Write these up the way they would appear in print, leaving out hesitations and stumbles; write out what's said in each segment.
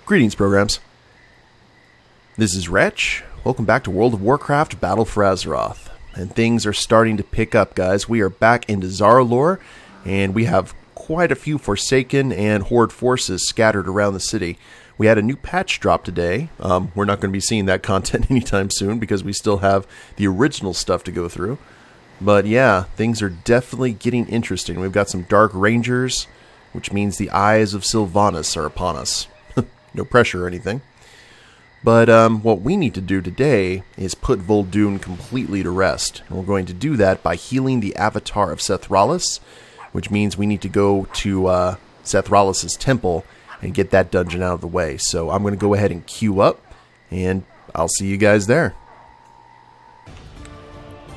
Greetings, programs. This is Wretch. Welcome back to World of Warcraft Battle for Azeroth. And things are starting to pick up, guys. We are back into Zaralor, and we have quite a few Forsaken and Horde forces scattered around the city. We had a new patch drop today. We're not going to be seeing that content anytime soon because we still have the original stuff to go through. But yeah, things are definitely getting interesting. We've got some Dark Rangers, which means the eyes of Sylvanas are upon us. No pressure or anything. But what we need to do today is put Vol'dun completely to rest. And we're going to do that by healing the avatar of Sethraliss, which means we need to go to Sethraliss' temple and get that dungeon out of the way. So I'm going to go ahead and queue up, and I'll see you guys there.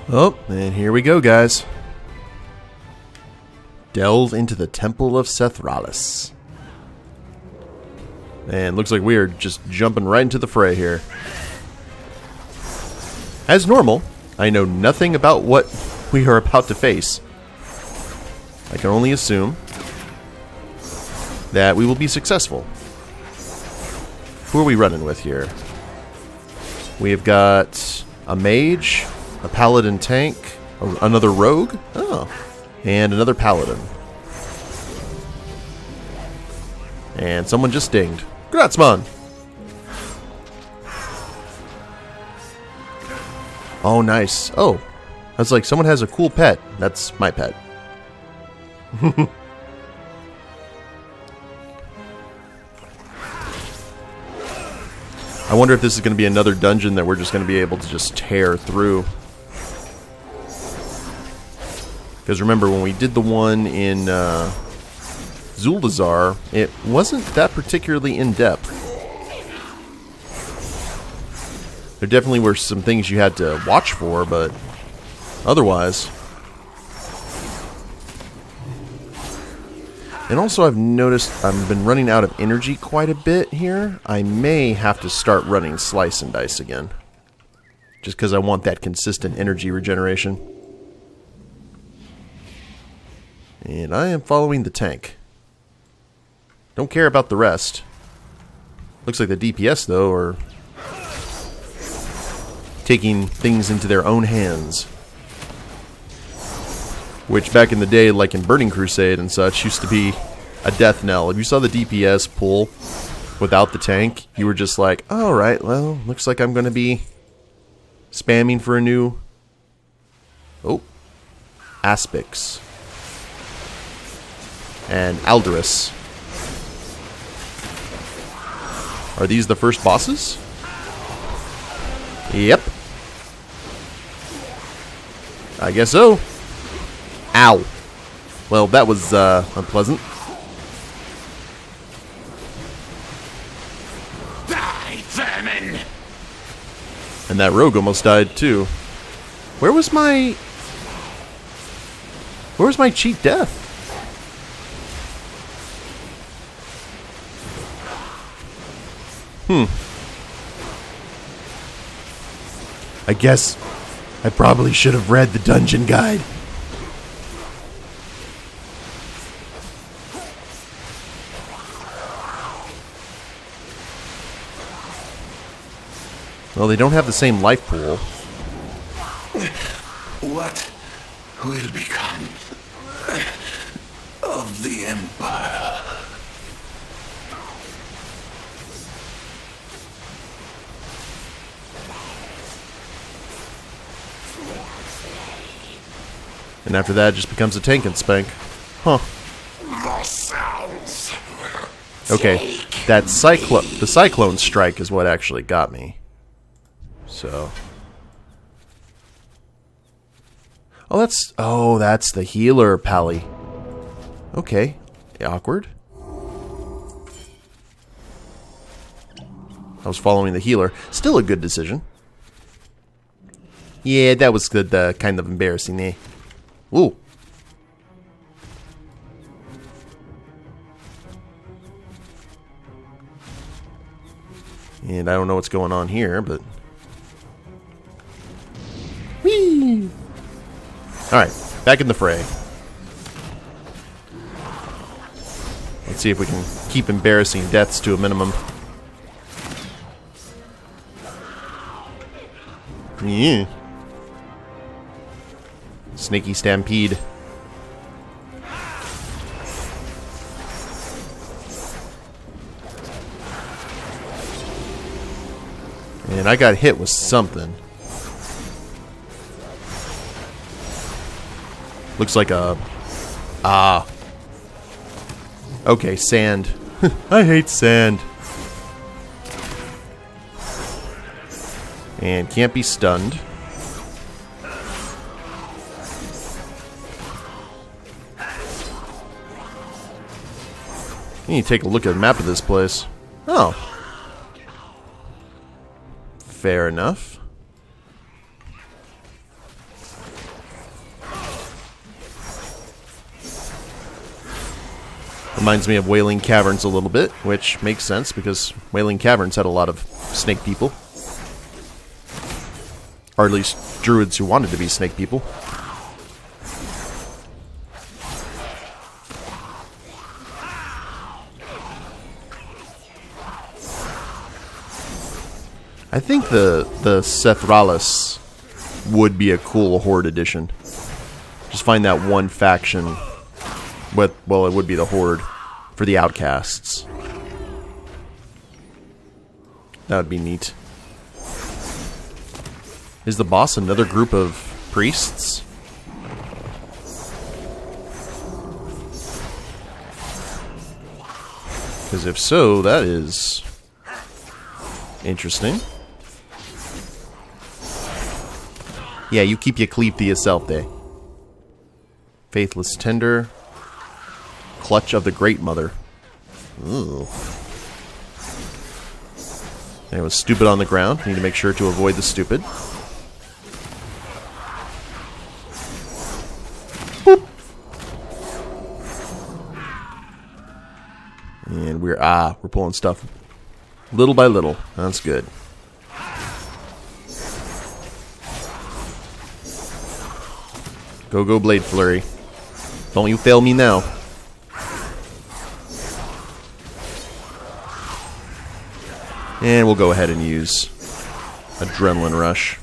Oh, and here we go, guys. Delve into the Temple of Sethraliss. And looks like we are just jumping right into the fray here. As normal, I know nothing about what we are about to face. I can only assume that we will be successful. Who are we running with here? We have got a mage, a paladin tank, another rogue, and another paladin. And someone just dinged. Gratzman! Oh, nice. Oh, I was like, someone has a cool pet. That's my pet. I wonder if this is going to be another dungeon that we're just going to be able to just tear through. Because remember, when we did the one in Zuldazar, it wasn't that particularly in-depth. There definitely were some things you had to watch for, but otherwise. And also I've noticed I've been running out of energy quite a bit here. I may have to start running Slice and Dice again. Just because I want that consistent energy regeneration. And I am following the tank. Don't care about the rest. Looks like the DPS, though, are taking things into their own hands. Which, back in the day, like in Burning Crusade and such, used to be a death knell. If you saw the DPS pull without the tank, you were just like, alright, well, looks like I'm going to be spamming for a new... Oh. Aspix. And Alderus. Are these the first bosses? Yep. I guess so. Ow. Well, that was unpleasant. Die, vermin! And that rogue almost died too. Where was my cheat death? I guess I probably should have read the dungeon guide. Well, they don't have the same life pool. What will become of the Empire? And after that, it just becomes a tank and spank. Huh. Okay, the Cyclone Strike is what actually got me. So. Oh, that's the healer, Pally. Okay. Awkward. I was following the healer. Still a good decision. Yeah, that was good, kind of embarrassing, eh? Ooh. And I don't know what's going on here, but... Whee! Alright, back in the fray. Let's see if we can keep embarrassing deaths to a minimum. Yeah. Snaky Stampede. And I got hit with something. Looks like a... Okay, sand. I hate sand. And can't be stunned. You need to take a look at the map of this place. Oh. Fair enough. Reminds me of Wailing Caverns a little bit, which makes sense because Wailing Caverns had a lot of snake people. Or at least druids who wanted to be snake people. I think the Sethraliss would be a cool Horde edition. Just find that one faction. But, well, it would be the Horde for the outcasts. That would be neat. Is the boss another group of priests? Because if so, that is interesting. Yeah, you keep your cleave to yourself there. Faithless Tender. Clutch of the Great Mother. Ooh. And it was stupid on the ground. Need to make sure to avoid the stupid. Boop. And we're pulling stuff little by little. That's good. Go Blade Flurry. Don't you fail me now. And we'll go ahead and use Adrenaline Rush.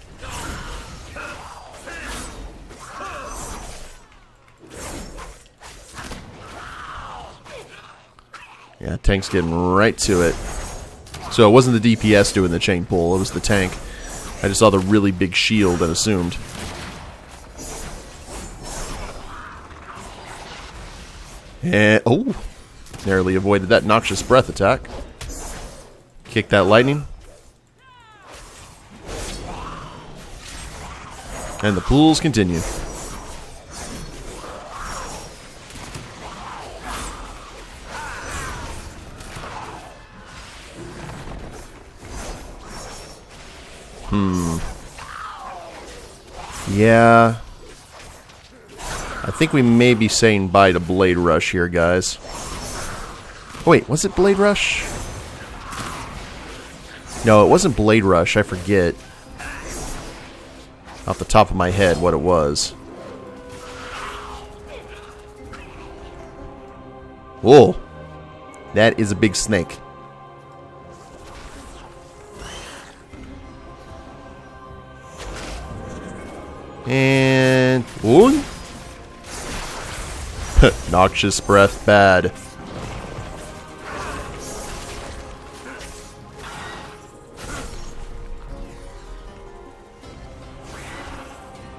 Yeah, tank's getting right to it. So it wasn't the DPS doing the chain pull, it was the tank. I just saw the really big shield and assumed. And, oh! Narrowly avoided that Noxious Breath attack. Kick that lightning. And the pools continue. Yeah. I think we may be saying bye to Blade Rush here, guys. Oh, wait, was it Blade Rush? No, it wasn't Blade Rush. I forget off the top of my head what it was. Whoa. That is a big snake. And... Ooh. Noxious Breath, bad.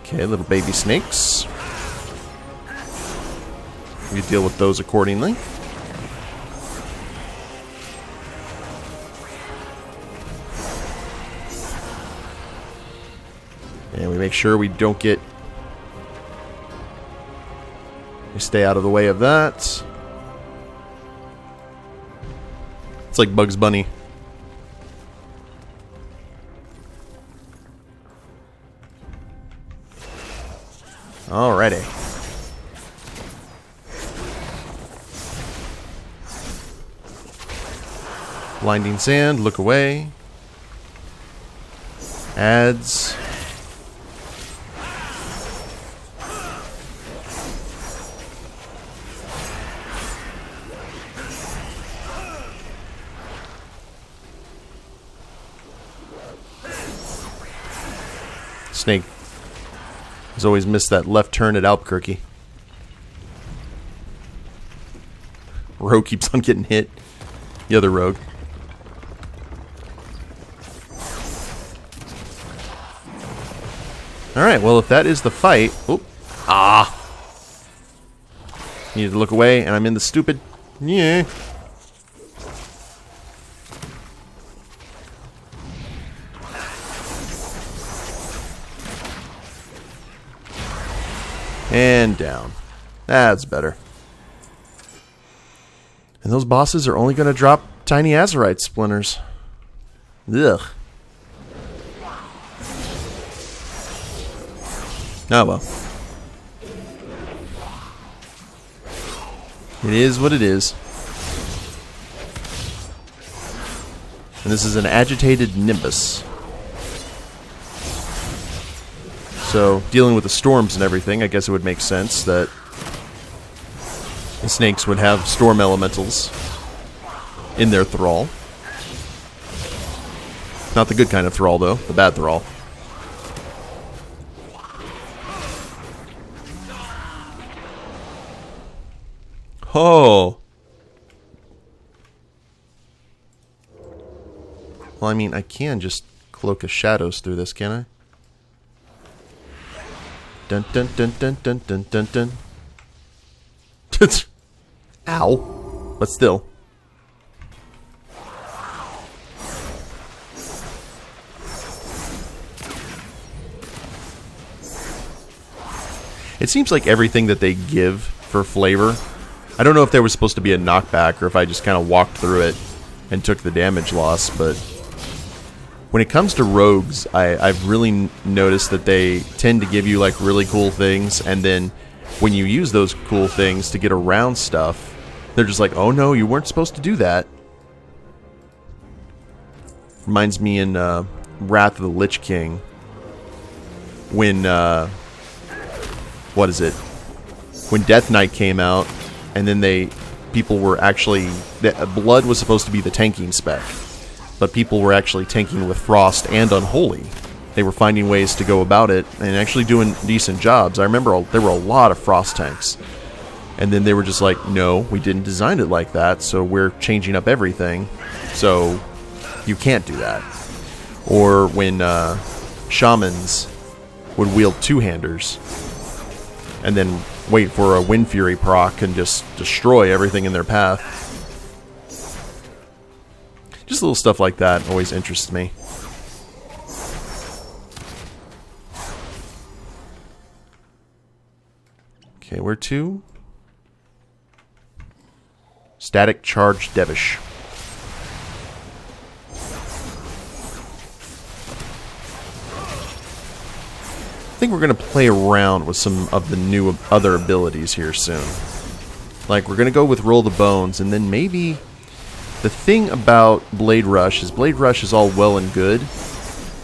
Okay, little baby snakes. We deal with those accordingly. And we make sure we don't get... We stay out of the way of that. It's like Bugs Bunny. Alrighty. Blinding Sand, look away. Adds. Snake has always missed that left turn at Albuquerque. Rogue keeps on getting hit. The other rogue. Alright, well, if that is the fight... Oh. Ah! Needed to look away, and I'm in the stupid... Yeah. And down. That's better. And those bosses are only going to drop tiny Azerite splinters. Ugh. Oh well. It is what it is. And this is an agitated Nimbus. So, dealing with the storms and everything, I guess it would make sense that the snakes would have storm elementals in their thrall. Not the good kind of thrall, though. The bad thrall. Oh! Well, I mean, I can just cloak of shadows through this, can I? Dun dun dun dun dun dun dun dun. Ow. But still. It seems like everything that they give for flavor, I don't know if there was supposed to be a knockback or if I just kind of walked through it and took the damage loss, but when it comes to rogues, I've really noticed that they tend to give you like really cool things, and then when you use those cool things to get around stuff, they're just like, oh no, you weren't supposed to do that. Reminds me in Wrath of the Lich King, when, what is it? When Death Knight came out, and then people were actually, blood was supposed to be the tanking spec, but people were actually tanking with Frost and Unholy. They were finding ways to go about it and actually doing decent jobs. I remember there were a lot of Frost tanks. And then they were just like, no, we didn't design it like that, so we're changing up everything. So you can't do that. Or when shamans would wield two-handers and then wait for a Wind Fury proc and just destroy everything in their path. Just little stuff like that always interests me. Okay, where to? Static Charge Devish. I think we're going to play around with some of the new other abilities here soon. Like, we're going to go with Roll the Bones, and then maybe... The thing about Blade Rush is all well and good,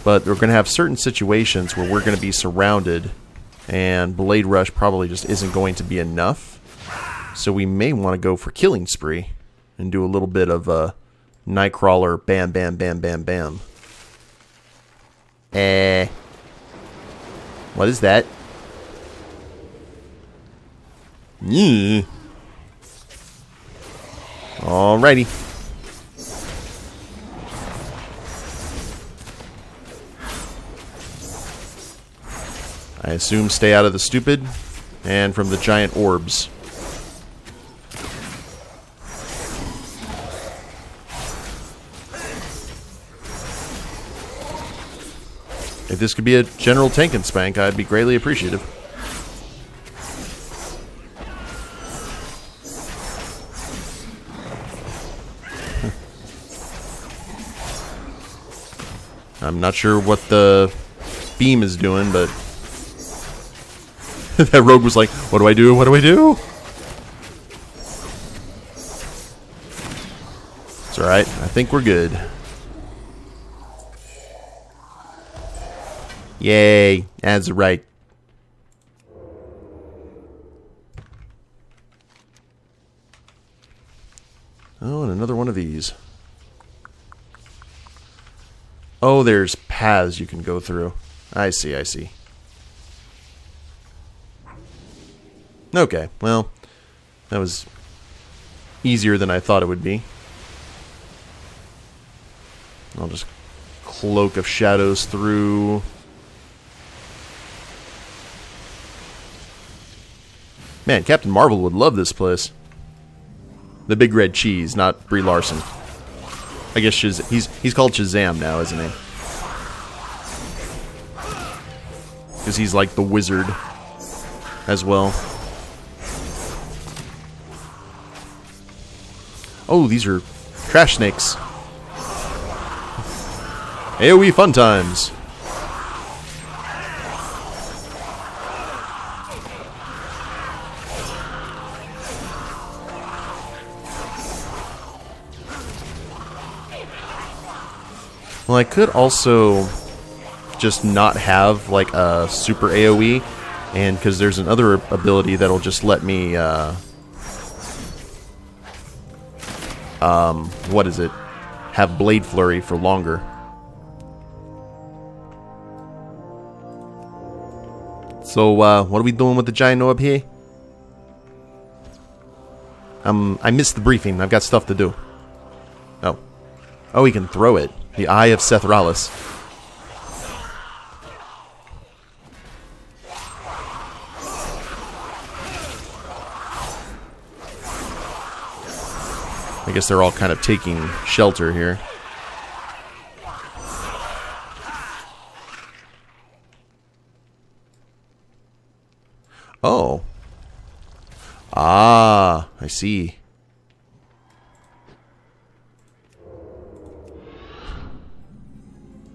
but we're going to have certain situations where we're going to be surrounded, and Blade Rush probably just isn't going to be enough. So we may want to go for Killing Spree and do a little bit of a Nightcrawler bam bam bam bam bam. What is that? Yeah. Alrighty. I assume stay out of the stupid and from the giant orbs. If this could be a general tank and spank, I'd be greatly appreciative. I'm not sure what the beam is doing, but that rogue was like, what do I do? What do I do? It's alright. I think we're good. Yay. That's right. Oh, and another one of these. Oh, there's paths you can go through. I see, I see. Okay, well, that was easier than I thought it would be. I'll just Cloak of Shadows through. Man, Captain Marvel would love this place. The Big Red Cheese, not Brie Larson. I guess he's called Shazam now, isn't he? Because he's like the wizard as well. Oh, these are trash snakes. AoE fun times. Well, I could also just not have like a super AoE, and because there's another ability that'll just let me what is it? Have Blade Flurry for longer. So, what are we doing with the giant orb here? I missed the briefing. I've got stuff to do. Oh. Oh, he can throw it. The Eye of Sethraliss. I guess they're all kind of taking shelter here. Oh. Ah, I see.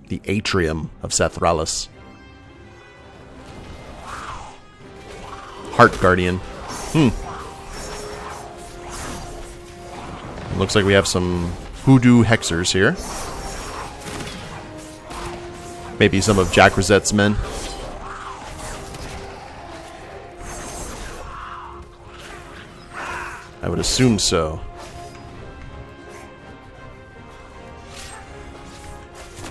The Atrium of Sethraliss. Heart Guardian. Looks like we have some hoodoo hexers here. Maybe some of Jack Rosette's men. I would assume so.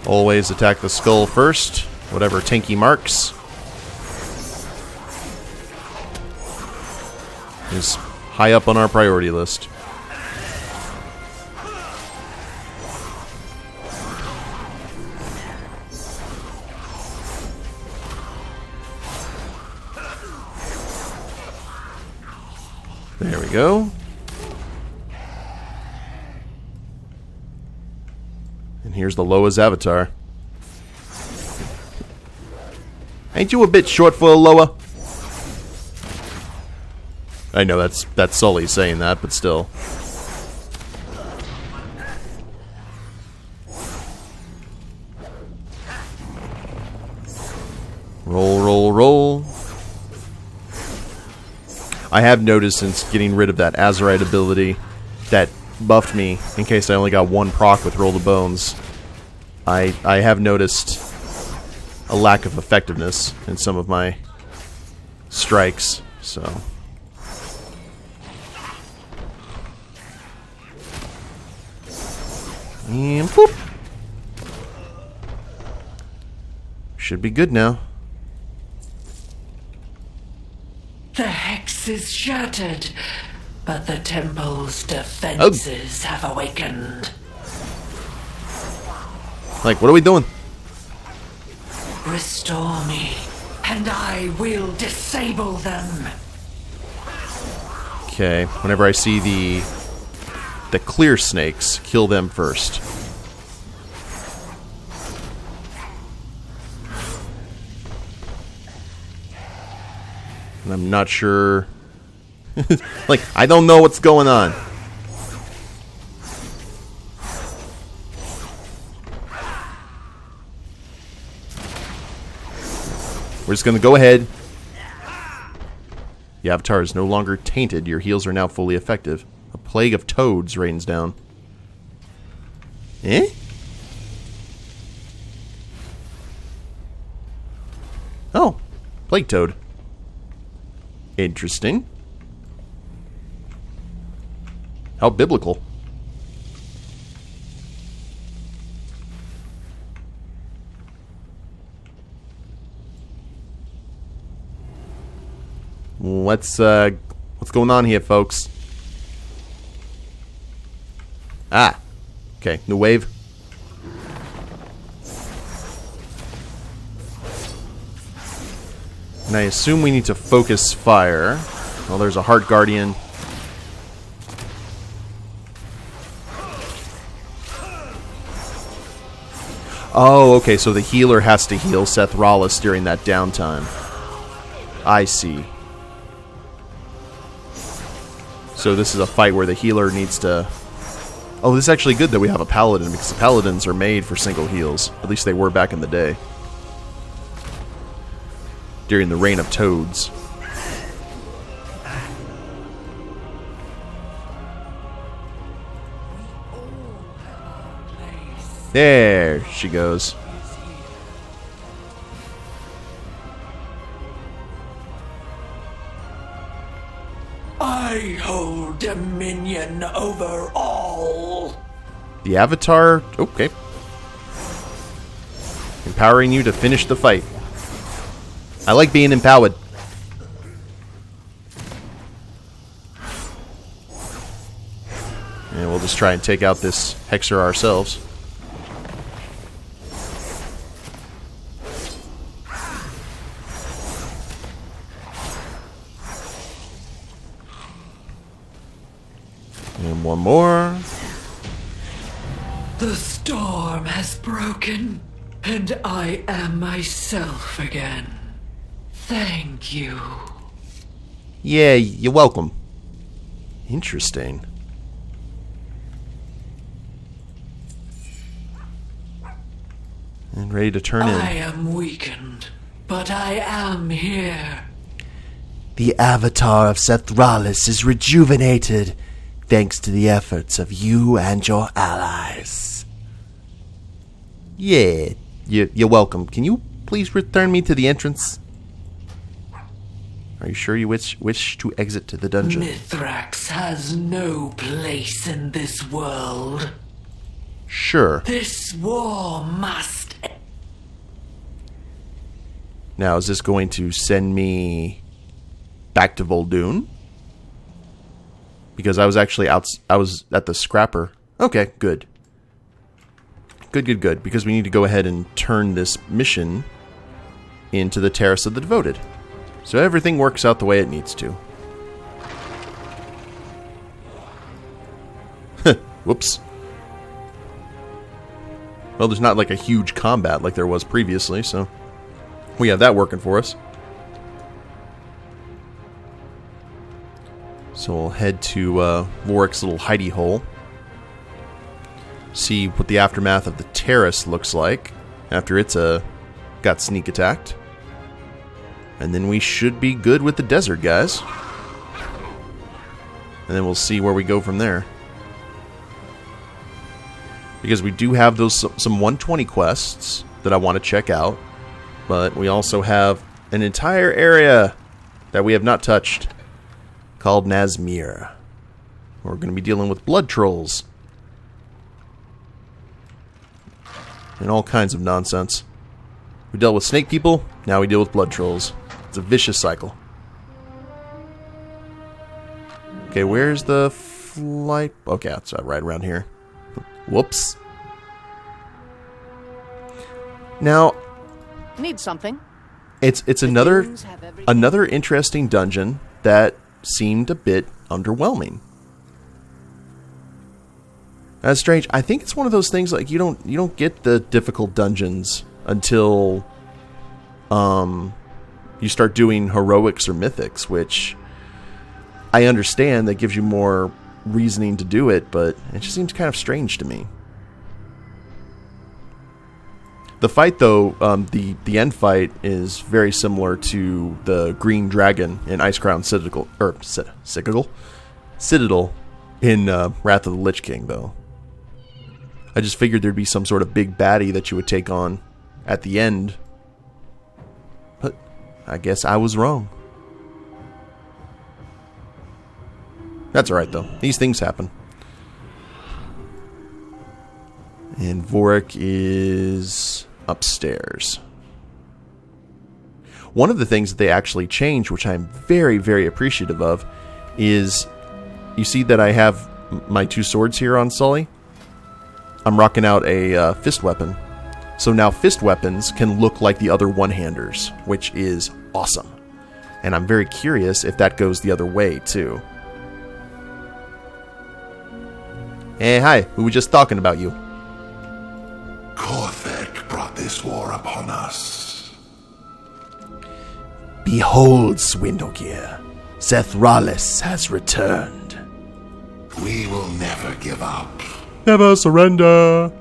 Always attack the skull first, whatever tanky marks. Is high up on our priority list. There we go. And here's the Loa's avatar. Ain't you a bit short for a Loa? I know that's Sully saying that, but still. Roll, roll, roll. I have noticed since getting rid of that Azerite ability that buffed me, in case I only got one proc with Roll the Bones, I have noticed a lack of effectiveness in some of my strikes, so... And boop! Should be good now. The hex is shattered, but the temple's defenses have awakened. Like, what are we doing? Restore me, and I will disable them. Okay, whenever I see the clear snakes, kill them first. And I'm not sure... like, I don't know what's going on. We're just gonna go ahead. The avatar is no longer tainted. Your heals are now fully effective. A plague of toads rains down. Eh? Oh, plague toad. Interesting. How biblical. What's going on here, folks? Ah. Okay, new wave. And I assume we need to focus fire. Well, there's a Heart Guardian. Oh, okay, so the healer has to heal Sethraliss during that downtime. I see. So this is a fight where the healer needs to... Oh, this is actually good that we have a paladin, because the paladins are made for single heals. At least they were back in the day. During the reign of toads. There she goes. I hold dominion over all. The Avatar... Okay. Empowering you to finish the fight. I like being empowered. And we'll just try and take out this Hexer ourselves. And one more. The storm has broken, and I am myself again. Thank you. Yeah, you're welcome. Interesting. And ready to turn in. I am weakened, but I am here. The Avatar of Sethraliss is rejuvenated, thanks to the efforts of you and your allies. Yeah, you're welcome. Can you please return me to the entrance? Are you sure you wish to exit to the dungeon? Mithrax has no place in this world. Sure. This war must... Now, is this going to send me back to Vol'dun? Because I was actually I was at the scrapper. Okay, good. Good. Because we need to go ahead and turn this mission into the Terrace of the Devoted. So everything works out the way it needs to. Whoops. Well, there's not like a huge combat like there was previously, so we have that working for us. So we'll head to Vorik's little hidey hole. See what the aftermath of the terrace looks like after it's got sneak attacked. And then we should be good with the desert, guys. And then we'll see where we go from there. Because we do have those some 120 quests that I want to check out. But we also have an entire area that we have not touched called Nazmir. We're going to be dealing with blood trolls. And all kinds of nonsense. We dealt with snake people, now we deal with blood trolls. It's a vicious cycle. Okay, where's the flight? Okay, it's right around here. Whoops. Now, need something. It's another interesting dungeon that seemed a bit underwhelming. That's strange. I think it's one of those things like you don't get the difficult dungeons until you start doing heroics or mythics, which I understand that gives you more reasoning to do it, but it just seems kind of strange to me. The fight, though, the end fight is very similar to the Green Dragon in Icecrown Citadel in Wrath of the Lich King, though. I just figured there'd be some sort of big baddie that you would take on at the end. But I guess I was wrong. That's alright, though. These things happen. And Vorik is upstairs. One of the things that they actually changed, which I'm very, very appreciative of, is you see that I have my 2 swords here on Sully? I'm rocking out a fist weapon. So now fist weapons can look like the other one-handers, which is awesome. And I'm very curious if that goes the other way, too. Hey, hi. We were just talking about you. Korthek brought this war upon us. Behold, Swindlegear. Sethraliss has returned. We will never give up. Never surrender.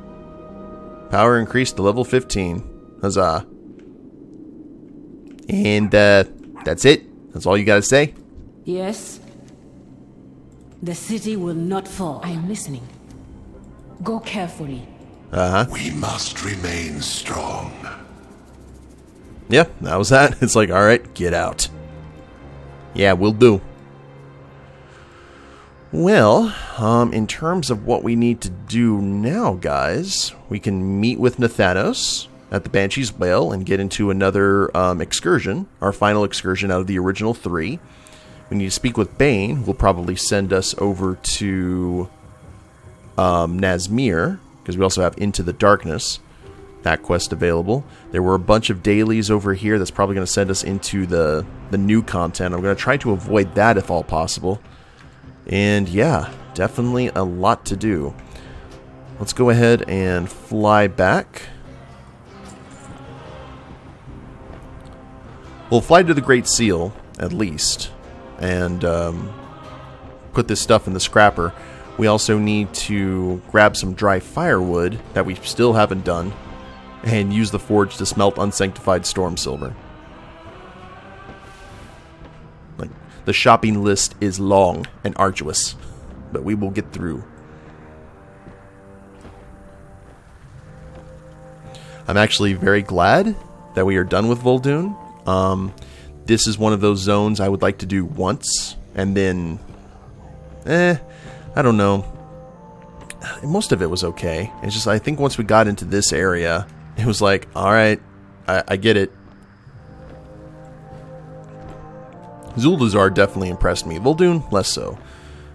Power increased to level 15. Huzzah. And, that's it? That's all you gotta say? Yes? The city will not fall. I am listening. Go carefully. Uh-huh. We must remain strong. Yeah, that was that. It's like, alright, get out. Yeah, will do. Well, in terms of what we need to do now, guys, we can meet with Nathanos at the Banshee's Whale and get into another excursion, our final excursion out of the original 3. We need to speak with Bane, who will probably send us over to Nazmir, because we also have Into the Darkness, that quest available. There were a bunch of dailies over here that's probably going to send us into the new content. I'm going to try to avoid that if all possible. And yeah, definitely a lot to do. Let's go ahead and fly back. We'll fly to the Great Seal, at least, and put this stuff in the scrapper. We also need to grab some dry firewood that we still haven't done, and use the forge to smelt unsanctified storm silver. Like, the shopping list is long and arduous, but we will get through. I'm actually very glad that we are done with Vol'dun. This is one of those zones I would like to do once, and then, I don't know. Most of it was okay. It's just, I think once we got into this area, it was like, alright, I get it. Zuldazar definitely impressed me. Vol'dun, less so.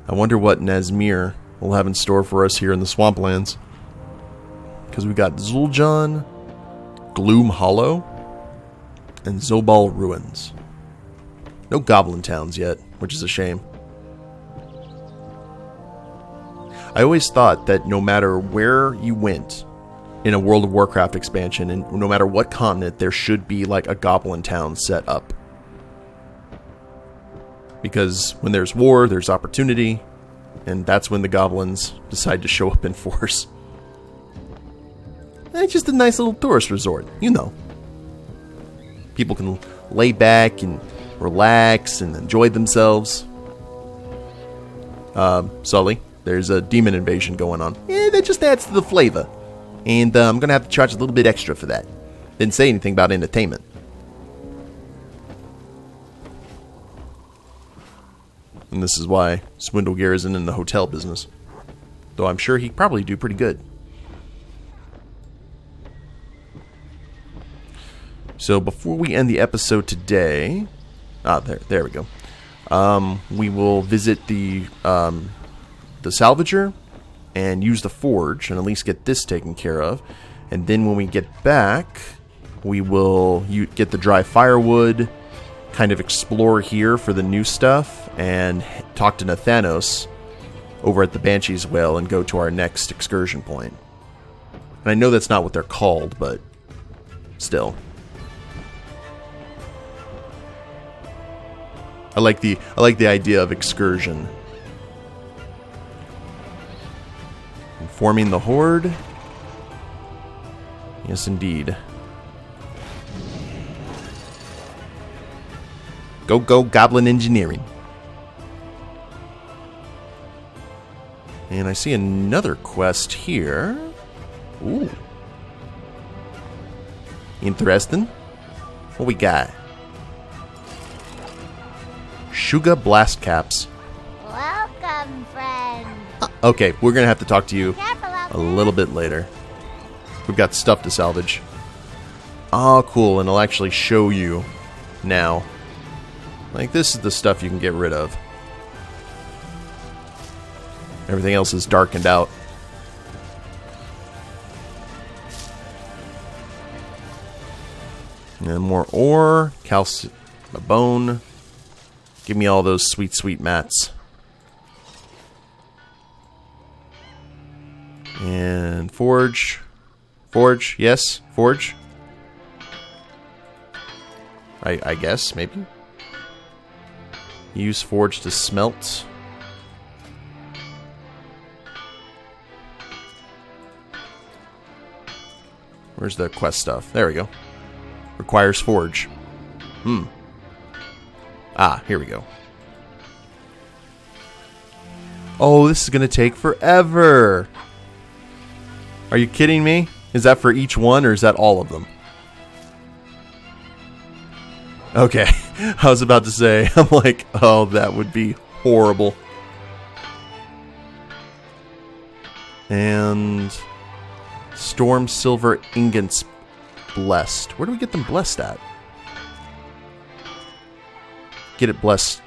I wonder what Nazmir will have in store for us here in the Swamplands. Because we got Zul'Jin, Gloom Hollow, and Zobal Ruins. No goblin towns yet, which is a shame. I always thought that no matter where you went in a World of Warcraft expansion, and no matter what continent, there should be like a goblin town set up. Because when there's war, there's opportunity, and that's when the goblins decide to show up in force. It's just a nice little tourist resort, you know. People can lay back and relax and enjoy themselves. Sully, there's a demon invasion going on. That just adds to the flavor. And I'm going to have to charge a little bit extra for that. Didn't say anything about entertainment. And this is why Swindlegear isn't in the hotel business. Though I'm sure he'd probably do pretty good. So before we end the episode today... there we go. We will visit the Salvager and use the forge and at least get this taken care of. And then when we get back, we will get the dry firewood, kind of explore here for the new stuff, and talk to Nathanos over at the Banshee's Well and go to our next excursion point. And I know that's not what they're called, but still. I like the idea of excursion. Informing the Horde. Yes, indeed. Go, Goblin Engineering. And I see another quest here. Ooh. Interesting. What we got? Sugar Blast Caps. Welcome, friend. Okay, we're going to have to talk to you Careful out a little bit later. We've got stuff to salvage. Oh, cool, and it'll actually show you now. Like, this is the stuff you can get rid of. Everything else is darkened out. And more ore, calcium, a bone. Give me all those sweet, sweet mats. And forge. Forge, yes, forge. I guess, maybe. Use forge to smelt. Where's the quest stuff? There we go. Requires forge. Ah, here we go. Oh, this is going to take forever. Are you kidding me? Is that for each one, or is that all of them? Okay. I was about to say, I'm like, oh, that would be horrible. And storm silver ingots blessed. Where do we get them blessed at? Get it blessed.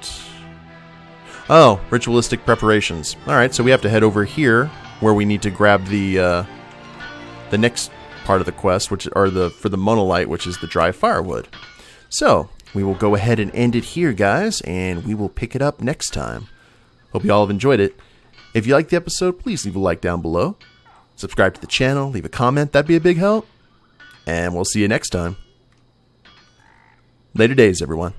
Oh, ritualistic preparations. Alright, so we have to head over here where we need to grab the next part of the quest, which are for the monolite, which is the dry firewood. So, we will go ahead and end it here, guys, and we will pick it up next time. Hope you all have enjoyed it. If you liked the episode, please leave a like down below. Subscribe to the channel, leave a comment, that'd be a big help. And we'll see you next time. Later days, everyone.